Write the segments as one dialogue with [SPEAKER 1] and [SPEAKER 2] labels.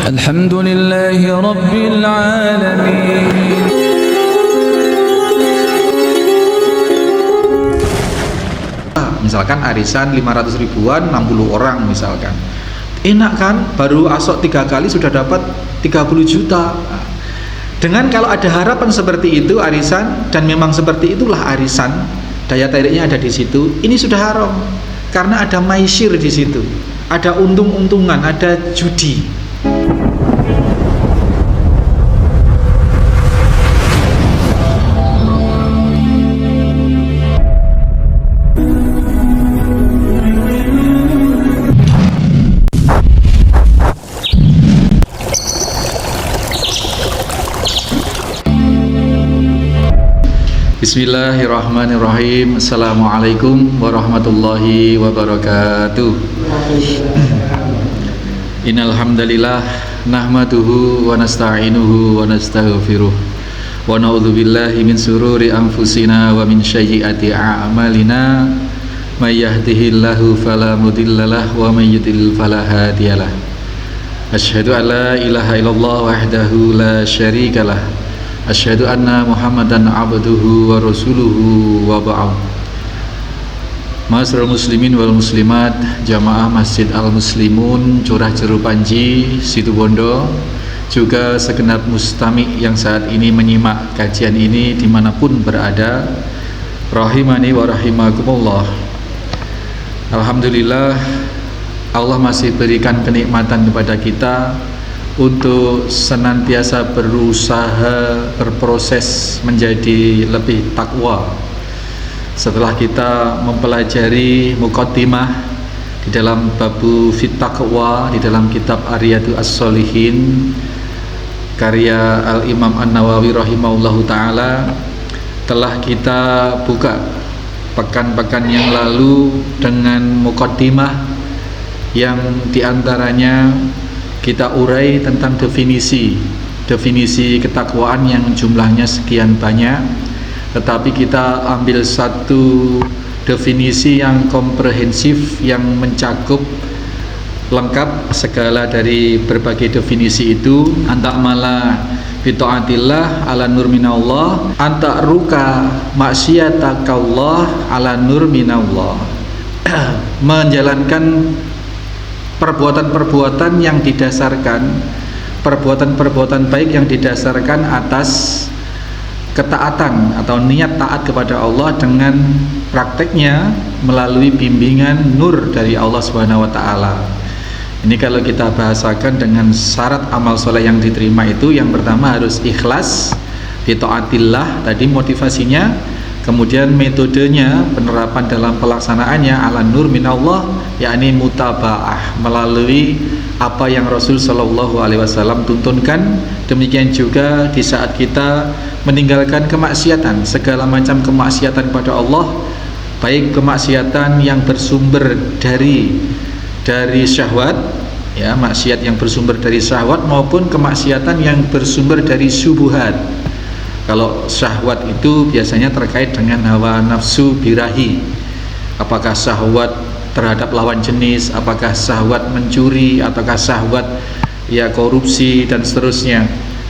[SPEAKER 1] Alhamdulillahi Rabbil Alamin.
[SPEAKER 2] Misalkan arisan 500 ribuan 60 orang misalkan, enak kan, baru asok 3 kali sudah dapat 30 juta. Dengan kalau ada harapan seperti itu arisan, dan memang seperti itulah arisan, daya tariknya ada di situ, ini sudah haram karena ada maisir di situ, ada untung-untungan, ada judi. Bismillahirrahmanirrahim. Assalamualaikum warahmatullahi wabarakatuh. Innal hamdalillah nahmaduhu wa nasta'inuhu wa nastaghfiruh wa na'udzu billahi min sururi anfusina wa min sayyiati a'malina may yahdihillahu fala mudhillalah wa may yudlil fala hadiyalah. Asyhadu an la ilaha illallah wahdahu la syarikalah. Asyhadu anna Muhammadan abduhu wa rasuluhu wa ba'd. Ma'asyiral muslimin wal muslimat, jamaah Masjid Al-Muslimun Curah Jeru Panji Situbondo, juga segenap mustami yang saat ini menyimak kajian ini dimanapun berada, rahimani wa rahimakumullah. Alhamdulillah, Allah masih berikan kenikmatan kepada kita untuk senantiasa berusaha berproses menjadi lebih takwa. Setelah kita mempelajari muqaddimah di dalam babu fit taqwa di dalam kitab Riyadhus Shalihin karya Al-Imam An-Nawawi rahimahullahu taala, telah kita buka pekan-pekan yang lalu dengan muqaddimah yang diantaranya kita urai tentang definisi ketakwaan yang jumlahnya sekian banyak, tetapi kita ambil satu definisi yang komprehensif yang mencakup lengkap segala dari berbagai definisi itu. Antakmala bita'atillah ala nur minallah, antakruka maksiatakallah ala nur minallah. Menjalankan perbuatan-perbuatan yang didasarkan, perbuatan-perbuatan baik yang didasarkan atas ketaatan atau niat taat kepada Allah dengan prakteknya melalui bimbingan nur dari Allah Subhanahu wa taala. Ini kalau kita bahasakan dengan syarat amal soleh yang diterima itu, yang pertama harus ikhlas bi taatillah, tadi motivasinya, kemudian metodenya, penerapan dalam pelaksanaannya ala nur minallah, yakni mutaba'ah, melalui apa yang Rasul Shallallahu Alaihi Wasallam tuntunkan. Demikian juga di saat kita meninggalkan kemaksiatan, segala macam kemaksiatan pada Allah, baik kemaksiatan yang bersumber dari syahwat, ya, maksiat yang bersumber dari syahwat, maupun kemaksiatan yang bersumber dari syubhat. Kalau syahwat itu biasanya terkait dengan hawa nafsu birahi, apakah syahwat terhadap lawan jenis, apakah syahwat mencuri, ataukah syahwat ya korupsi dan seterusnya.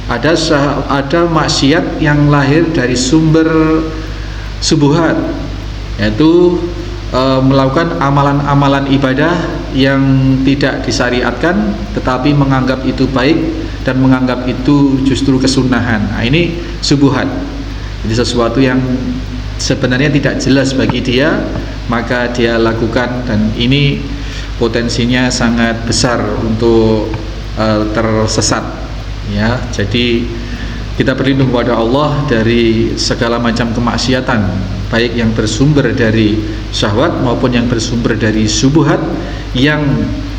[SPEAKER 2] Ada maksiat yang lahir dari sumber syubhat, yaitu melakukan amalan-amalan ibadah yang tidak disyariatkan tetapi menganggap itu baik dan menganggap itu justru kesunahan. Nah, ini syubhat. Jadi sesuatu yang sebenarnya tidak jelas bagi dia, maka dia lakukan, dan ini potensinya sangat besar untuk tersesat, ya. Jadi kita berlindung kepada Allah dari segala macam kemaksiatan, baik yang bersumber dari syahwat maupun yang bersumber dari syubhat, yang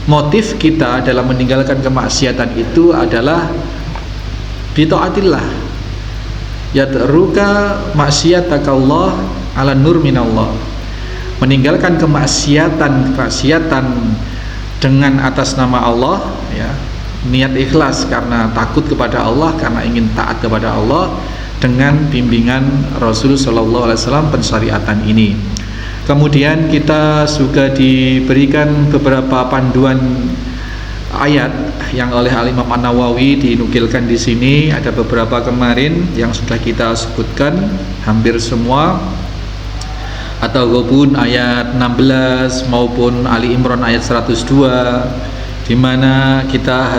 [SPEAKER 2] motif kita dalam meninggalkan kemaksiatan itu adalah bita'atillah, yatruka maksiatakallah ala nur minallah, meninggalkan kemaksiatan dengan atas nama Allah, ya, niat ikhlas karena takut kepada Allah, karena ingin taat kepada Allah, dengan bimbingan Rasul Sallallahu Alaihi Wasallam pensyariatan ini. Kemudian kita juga diberikan beberapa panduan ayat yang oleh Al-Imam An-Nawawi dinukilkan di sini. Ada beberapa kemarin yang sudah kita sebutkan hampir semua, atau Ghabun ayat 16 maupun Ali Imran ayat 102, di mana kita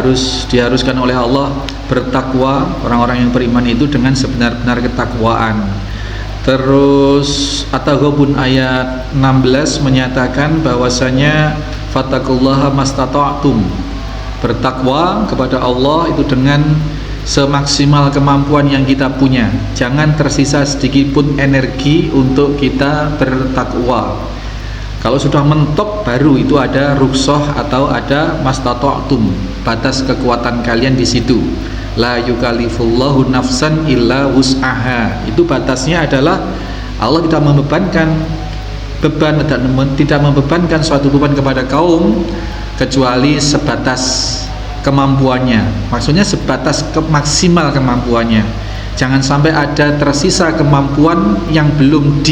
[SPEAKER 2] diharuskan oleh Allah bertakwa, orang-orang yang beriman itu dengan sebenar-benar ketakwaan. Terus At-Taghabun ayat 16 menyatakan bahwasanya fattaqullaha mastata'tum, bertakwa kepada Allah itu dengan semaksimal kemampuan yang kita punya. Jangan tersisa sedikit pun energi untuk kita bertakwa. Kalau sudah mentok baru itu ada rukhsah atau ada mastata'tum, batas kekuatan kalian di situ. La yukallifullahu nafsan illa wus'aha. Itu batasnya adalah Allah tidak membebankan beban, tidak membebankan suatu beban kepada kaum kecuali sebatas kemampuannya. Maksudnya sebatas maksimal kemampuannya. Jangan sampai ada tersisa kemampuan yang belum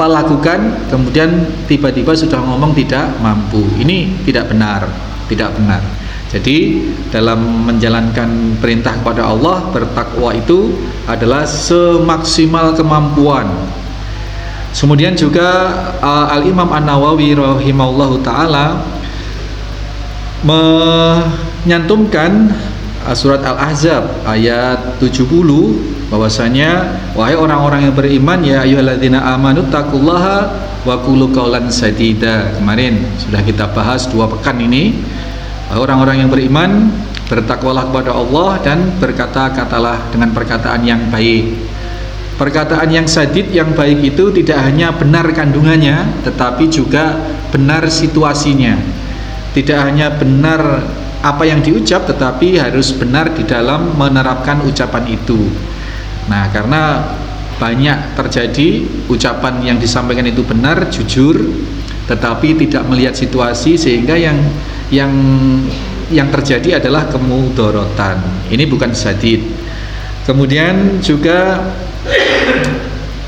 [SPEAKER 2] lakukan, kemudian tiba-tiba sudah ngomong tidak mampu. Ini tidak benar. Jadi dalam menjalankan perintah kepada Allah, bertakwa itu adalah semaksimal kemampuan. Kemudian juga Al-Imam An-Nawawi rahimahullahu ta'ala menyantumkan surat Al-Ahzab ayat 70 bahwasanya wahai orang-orang yang beriman, ya ayyuhalladzina amanu taqullaha wa qulu qaulan sadida. Kemarin sudah kita bahas 2 pekan ini, orang-orang yang beriman bertakwalah kepada Allah dan berkata-katalah dengan perkataan yang baik. Perkataan yang sadid, yang baik itu tidak hanya benar kandungannya, tetapi juga benar situasinya. Tidak hanya benar apa yang diucap, tetapi harus benar di dalam menerapkan ucapan itu. Nah, karena banyak terjadi ucapan yang disampaikan itu benar, jujur, tetapi tidak melihat situasi, sehingga yang terjadi adalah kemudorotan. Ini bukan sadid. Kemudian juga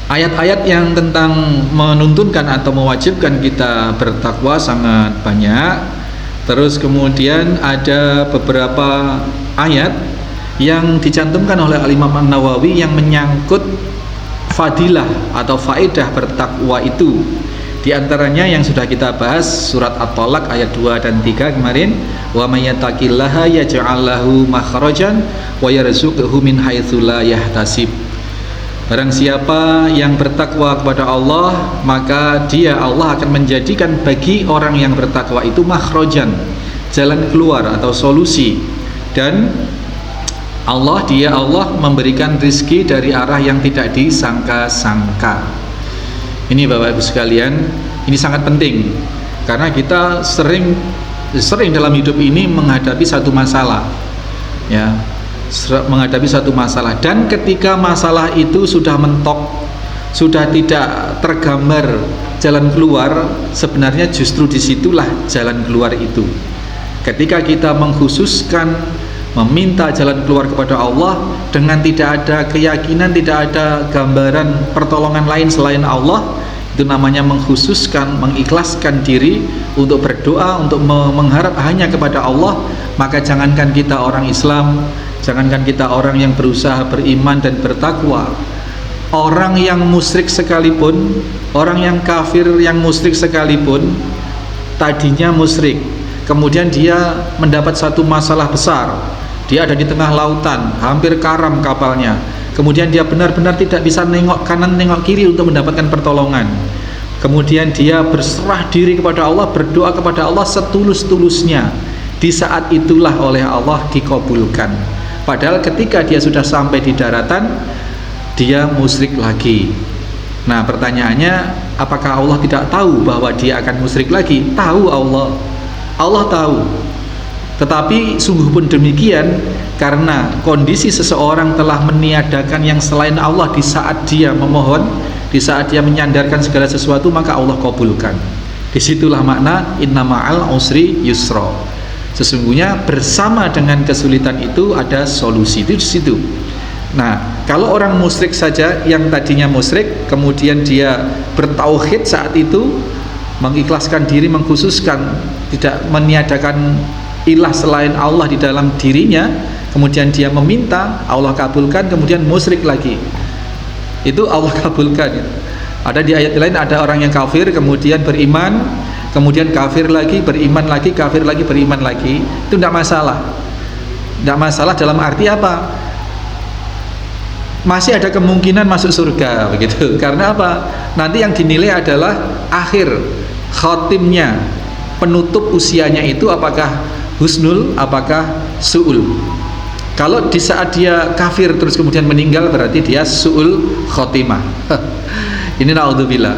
[SPEAKER 2] ayat-ayat yang tentang menuntunkan atau mewajibkan kita bertakwa sangat banyak. Terus kemudian ada beberapa ayat yang dicantumkan oleh Al-Imam An-Nawawi yang menyangkut fadilah atau faedah bertakwa itu. Di antaranya yang sudah kita bahas surat At-Talaq ayat 2 dan 3 kemarin, wa may yattaqillaha yaj'al lahu makhrajan wa yarzuqhu min haitsu la yahtasib. Barang siapa yang bertakwa kepada Allah, maka Allah akan menjadikan bagi orang yang bertakwa itu makhrajan, jalan keluar atau solusi, dan Allah memberikan rizki dari arah yang tidak disangka-sangka. Ini Bapak Ibu sekalian, ini sangat penting karena kita sering dalam hidup ini menghadapi satu masalah, ya, menghadapi satu masalah, dan ketika masalah itu sudah mentok, sudah tidak tergambar jalan keluar, sebenarnya justru disitulah jalan keluar itu. Ketika kita mengkhususkan meminta jalan keluar kepada Allah dengan tidak ada keyakinan, tidak ada gambaran pertolongan lain selain Allah, itu namanya mengkhususkan, mengikhlaskan diri untuk berdoa, untuk mengharap hanya kepada Allah. Maka jangankan kita orang Islam, jangankan kita orang yang berusaha beriman dan bertakwa, orang yang musyrik sekalipun, orang yang kafir yang musyrik sekalipun, tadinya musyrik, kemudian dia mendapat satu masalah besar. Dia ada di tengah lautan, hampir karam kapalnya, kemudian dia benar-benar tidak bisa nengok kanan nengok kiri untuk mendapatkan pertolongan. Kemudian dia berserah diri kepada Allah, berdoa kepada Allah setulus-tulusnya. Di saat itulah oleh Allah dikabulkan. Padahal ketika dia sudah sampai di daratan, dia musyrik lagi. Nah, pertanyaannya, apakah Allah tidak tahu bahwa dia akan musyrik lagi? Tahu Allah tahu. Tetapi sungguh pun demikian, karena kondisi seseorang telah meniadakan yang selain Allah di saat dia memohon, di saat dia menyandarkan segala sesuatu, maka Allah kabulkan. Disitulah makna inna ma'al usri yusra. Sesungguhnya bersama dengan kesulitan itu ada solusi. Itu di situ. Nah, kalau orang musyrik saja, yang tadinya musyrik kemudian dia bertauhid saat itu, mengikhlaskan diri, mengkhususkan, tidak meniadakan ilah selain Allah di dalam dirinya, kemudian dia meminta, Allah kabulkan, kemudian musyrik lagi, itu Allah kabulkan. Ada di ayat lain, ada orang yang kafir kemudian beriman, kemudian kafir lagi, beriman lagi, kafir lagi, beriman lagi, itu tidak masalah. Tidak masalah dalam arti apa? Masih ada kemungkinan masuk surga begitu. Karena apa? Nanti yang dinilai adalah akhir khotimnya, penutup usianya itu apakah husnul, apakah su'ul. Kalau di saat dia kafir terus kemudian meninggal, berarti dia su'ul khotimah. Ini naudzubillah.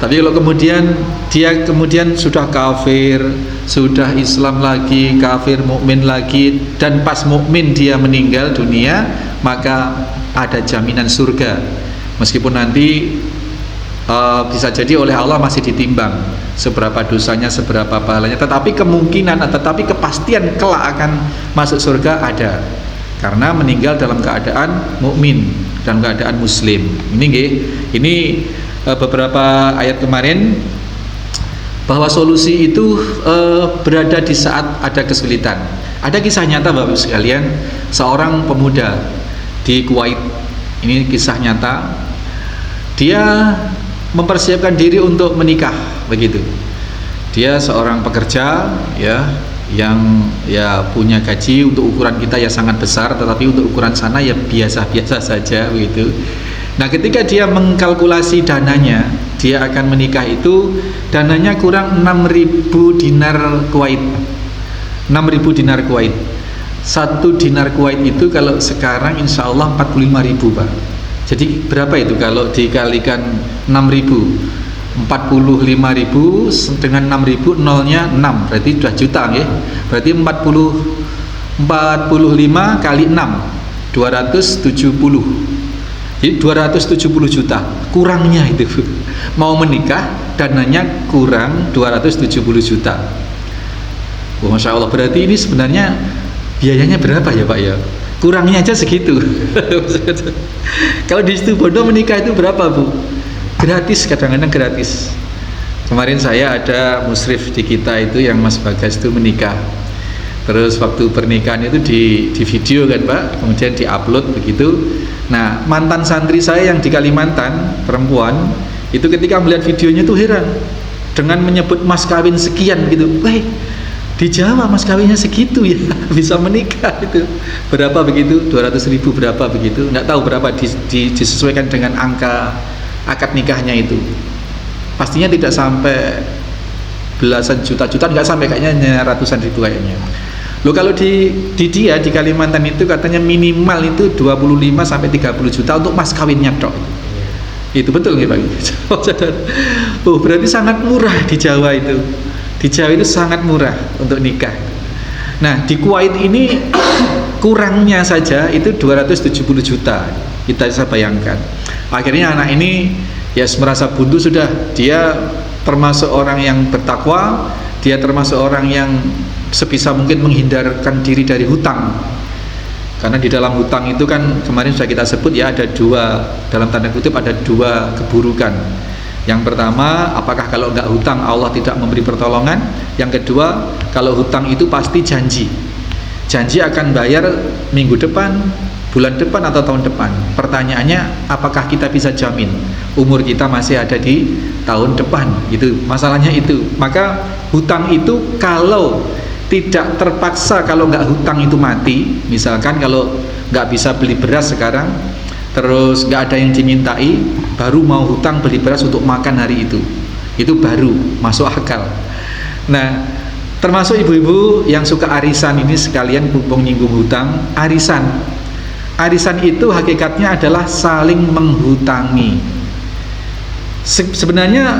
[SPEAKER 2] Tapi kalau kemudian dia kemudian sudah kafir, sudah Islam lagi, kafir, mukmin lagi, dan pas mukmin dia meninggal dunia, maka ada jaminan surga. Meskipun nanti bisa jadi oleh Allah masih ditimbang seberapa dosanya, seberapa pahalanya, tetapi kemungkinan, tetapi kepastian kelak akan masuk surga ada, karena meninggal dalam keadaan mukmin, dalam keadaan muslim. Ini beberapa ayat kemarin, bahwa solusi itu berada di saat ada kesulitan. Ada kisah nyata Bapak sekalian, seorang pemuda di Kuwait, ini kisah nyata. Dia mempersiapkan diri untuk menikah begitu. Dia seorang pekerja ya, yang ya punya gaji untuk ukuran kita ya sangat besar, tetapi untuk ukuran sana ya biasa-biasa saja begitu. Nah, ketika dia mengkalkulasi dananya, dia akan menikah itu dananya kurang 6.000 dinar Kuwait. 6.000 dinar Kuwait. 1 dinar Kuwait itu kalau sekarang insya Allah 45.000 Pak. Jadi berapa itu kalau dikalikan 6.000? 45.000 dengan 6.000, nolnya 6, berarti sudah juta ya. Berarti 45 kali 6 270. Jadi 270 juta kurangnya itu. Mau menikah dananya kurang 270 juta. Oh, Masya Allah, berarti ini sebenarnya biayanya berapa ya Pak ya? Kurangnya aja segitu. Kalau di situ Bondo menikah itu berapa Bu? Gratis, kadang-kadang gratis. Kemarin saya ada musrif di kita itu yang Mas Bagas itu menikah. Terus waktu pernikahan itu di video kan Pak, kemudian di-upload begitu. Nah, mantan santri saya yang di Kalimantan, perempuan, itu ketika melihat videonya tuh heran dengan menyebut mas kawin sekian gitu. Di Jawa mas kawinnya segitu ya, bisa menikah itu. Berapa begitu? 200.000 berapa begitu? Nggak tahu berapa, disesuaikan dengan angka akad nikahnya itu. Pastinya tidak sampai belasan juta-juta, nggak sampai, kayaknya hanya ratusan ribu kayaknya. Loh, kalau di dia di Kalimantan itu katanya minimal itu 25 sampai 30 juta untuk mas kawinnya tok. Itu betul nggih Pak? Oh, berarti sangat murah di Jawa itu. Di Jawa itu sangat murah untuk nikah. Nah, di Kuwait ini kurangnya saja itu 270 juta. Kita bisa bayangkan. Akhirnya anak ini ya merasa buntu sudah. Dia termasuk orang yang bertakwa, dia termasuk orang yang sebisa mungkin menghindarkan diri dari hutang. Karena di dalam hutang itu kan kemarin sudah kita sebut ya, ada dua, dalam tanda kutip ada dua keburukan. Yang pertama, apakah kalau nggak hutang Allah tidak memberi pertolongan? Yang kedua, kalau hutang itu pasti janji akan bayar minggu depan, bulan depan atau tahun depan. Pertanyaannya, apakah kita bisa jamin umur kita masih ada di tahun depan? Itu masalahnya itu. Maka hutang itu kalau tidak terpaksa, kalau nggak hutang itu mati, misalkan kalau nggak bisa beli beras sekarang, terus nggak ada yang dimintai, baru mau hutang beli beras untuk makan hari itu baru masuk akal. Nah, termasuk ibu-ibu yang suka arisan ini sekalian, mumpung nyinggung hutang, arisan itu hakikatnya adalah saling menghutangi. Sebenarnya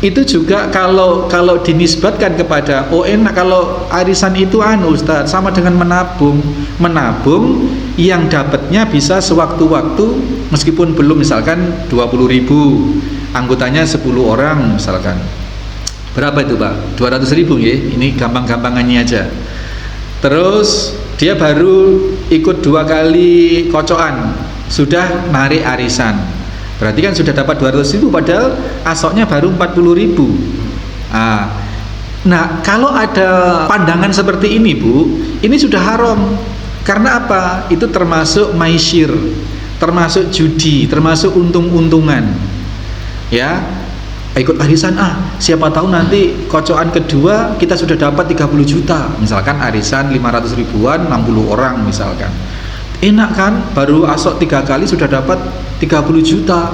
[SPEAKER 2] itu juga kalau dinisbatkan kepada enak kalau arisan itu Ustaz, sama dengan menabung yang dapatnya bisa sewaktu-waktu, meskipun belum, misalkan 20.000, anggotanya 10 orang misalkan, berapa itu Pak? 200.000 ya, ini gampang-gampangannya aja. Terus dia baru ikut 2 kali kocokan sudah narik arisan, berarti kan sudah dapat 200.000, padahal asoknya baru 40.000. Nah, kalau ada pandangan seperti ini, Bu, ini sudah haram. Karena apa? Itu termasuk maisir, termasuk judi, termasuk untung-untungan. Ya, ikut arisan, siapa tahu nanti kocokan kedua kita sudah dapat 30 juta. Misalkan arisan 500 ribuan, 60 orang misalkan. Enak kan? Baru asok 3 kali sudah dapat 30 juta.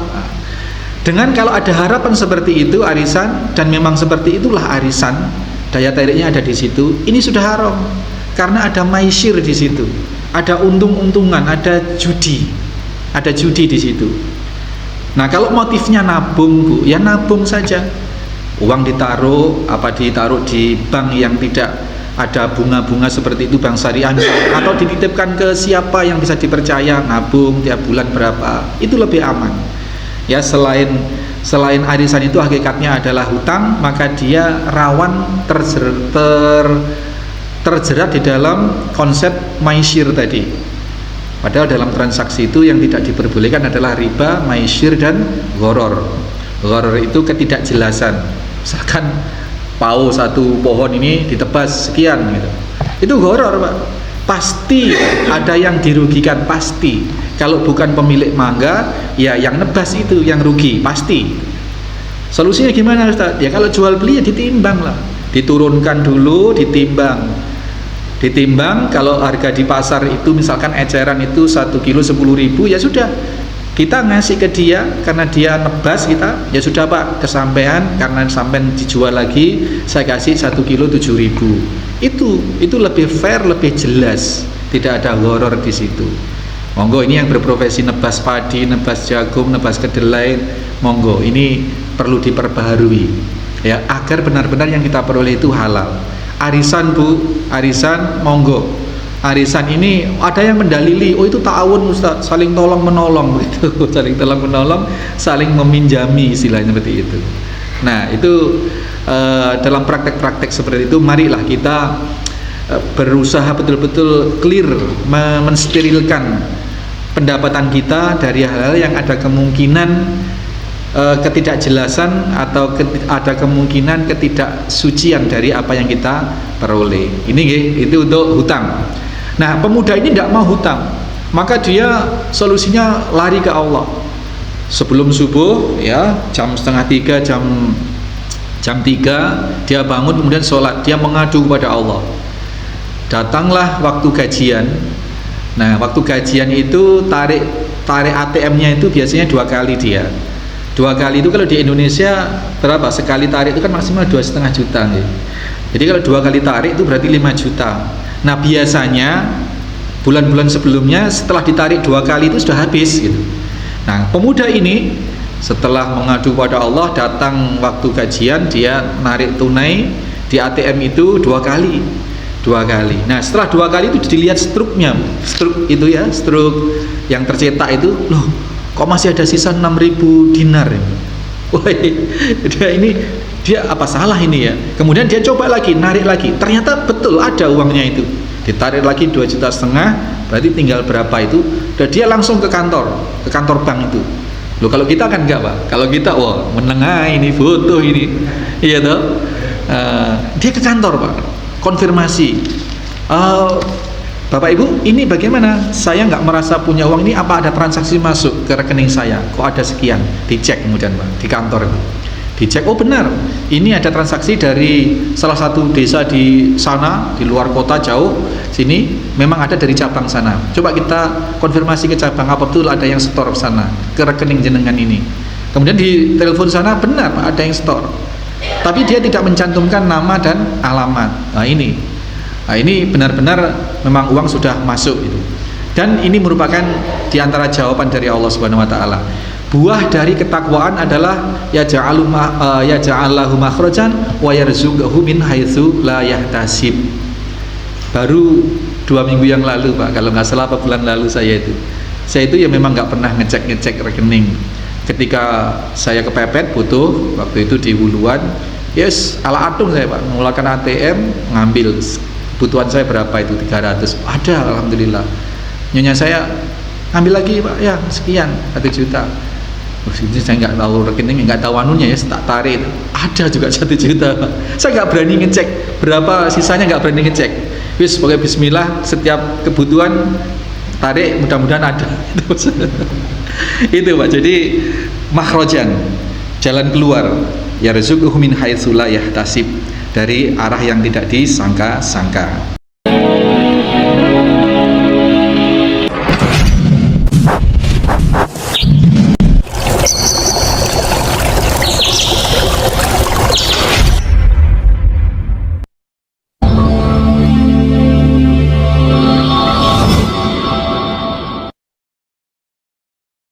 [SPEAKER 2] Dengan kalau ada harapan seperti itu arisan, dan memang seperti itulah arisan, daya tariknya ada di situ, ini sudah haram. Karena ada maisir di situ, ada untung-untungan, ada judi di situ. Nah, kalau motifnya nabung, Bu, ya nabung saja. Uang ditaruh di bank yang tidak ada bunga-bunga seperti itu, bank syariah atau dititipkan ke siapa yang bisa dipercaya, nabung tiap bulan berapa, itu lebih aman. Ya, selain arisan itu hakikatnya adalah hutang, maka dia rawan terjerat di dalam konsep maisir tadi. Padahal dalam transaksi itu yang tidak diperbolehkan adalah riba, maisir, dan gharar. Gharar itu ketidakjelasan. Misalkan satu pohon ini ditebas sekian gitu. Itu gharar, Pak. Pasti ada yang dirugikan, pasti. Kalau bukan pemilik mangga, ya yang nebas itu yang rugi, pasti. Solusinya gimana, Ustaz? Ya kalau jual beli ya ditimbang lah. Diturunkan dulu, ditimbang. Kalau harga di pasar itu misalkan eceran itu 1 kilo 10.000, ya sudah. Kita ngasih ke dia karena dia nebas kita, ya sudah Pak, kesampean karena sampean dijual lagi, saya kasih 1 kilo 7.000. Itu lebih fair, lebih jelas. Tidak ada gharar di situ. Monggo, ini yang berprofesi nebas padi, nebas jagung, nebas kedelai, monggo, ini perlu diperbaharui ya, agar benar-benar yang kita peroleh itu halal. Arisan, Bu, arisan, monggo. Arisan ini ada yang mendalili, itu ta'awun Ustaz, saling tolong menolong gitu. Saling tolong menolong, saling meminjami, istilahnya seperti itu. Nah, itu dalam praktek-praktek seperti itu, marilah kita berusaha betul-betul clear, mensterilkan pendapatan kita dari hal-hal yang ada kemungkinan ketidakjelasan atau ada kemungkinan ketidaksucian dari apa yang kita peroleh. Ini itu untuk hutang. Nah, pemuda ini tidak mau hutang, maka dia solusinya lari ke Allah. Sebelum subuh, ya, jam 2:30, jam 3 dia bangun, kemudian sholat, dia mengadu kepada Allah. Datanglah waktu gajian. Nah, waktu gajian itu tarik ATM-nya itu biasanya 2 kali dia. 2 kali itu kalau di Indonesia berapa? Sekali tarik itu kan maksimal 2,5 juta nih. Jadi kalau 2 kali tarik itu berarti 5 juta. Nah, biasanya bulan-bulan sebelumnya setelah ditarik 2 kali itu sudah habis gitu. Nah, pemuda ini setelah mengadu pada Allah, datang waktu gajian, dia narik tunai di ATM itu 2 kali. Nah, setelah 2 kali itu dilihat struknya, struk itu ya, struk yang tercetak itu, loh, kok masih ada sisa 6.000 dinar ini? Wah, dia apa salah ini ya? Kemudian dia coba lagi, narik lagi, ternyata betul ada uangnya itu. Ditarik lagi 2,5 juta, berarti tinggal berapa itu? Dan dia langsung ke kantor bank itu. Loh, kalau kita kan enggak, Pak. Kalau kita, wah, menengah ini, foto ini, iya toh. Dia ke kantor, Pak, konfirmasi. Bapak Ibu, ini bagaimana? Saya nggak merasa punya uang ini. Apa ada transaksi masuk ke rekening saya? Kok ada sekian? Dicek kemudian, Pak, di kantor itu. Dicek, oh benar, ini ada transaksi dari salah satu desa di sana, di luar kota jauh sini, memang ada dari cabang sana. Coba kita konfirmasi ke cabang, apa betul ada yang setor ke sana, ke rekening jenengan ini. Kemudian di telepon sana, benar Pak, ada yang setor, tapi dia tidak mencantumkan nama dan alamat. Nah, ini benar-benar memang uang sudah masuk itu. Dan ini merupakan diantara jawaban dari Allah Subhanahu Wa Taala. Buah dari ketakwaan adalah yaj'allahu makhrajan wa yarzuqhu min haitsu la yahtasib. Baru 2 minggu yang lalu, Pak, kalau nggak salah, bulan lalu saya itu ya memang nggak pernah ngecek rekening. Ketika saya kepepet butuh waktu itu di Wuluan, yes, ala atung saya, Pak, mengeluarkan ATM, ngambil kebutuhan saya berapa itu, 300, ada, alhamdulillah. Nyonya saya, ambil lagi Pak, ya sekian, 1 juta. Ini saya nggak tahu rekening, nggak tahu anunya ya, tak tarik ada juga 1 juta. Saya nggak berani ngecek berapa sisanya, nggak berani ngecek. Wis pokoknya Bismillah, setiap kebutuhan tarik, mudah-mudahan ada. Itu Pak. Jadi makhrajan, jalan keluar, yarzuquhu min haitsu la yahtasib, dari arah yang tidak disangka-sangka.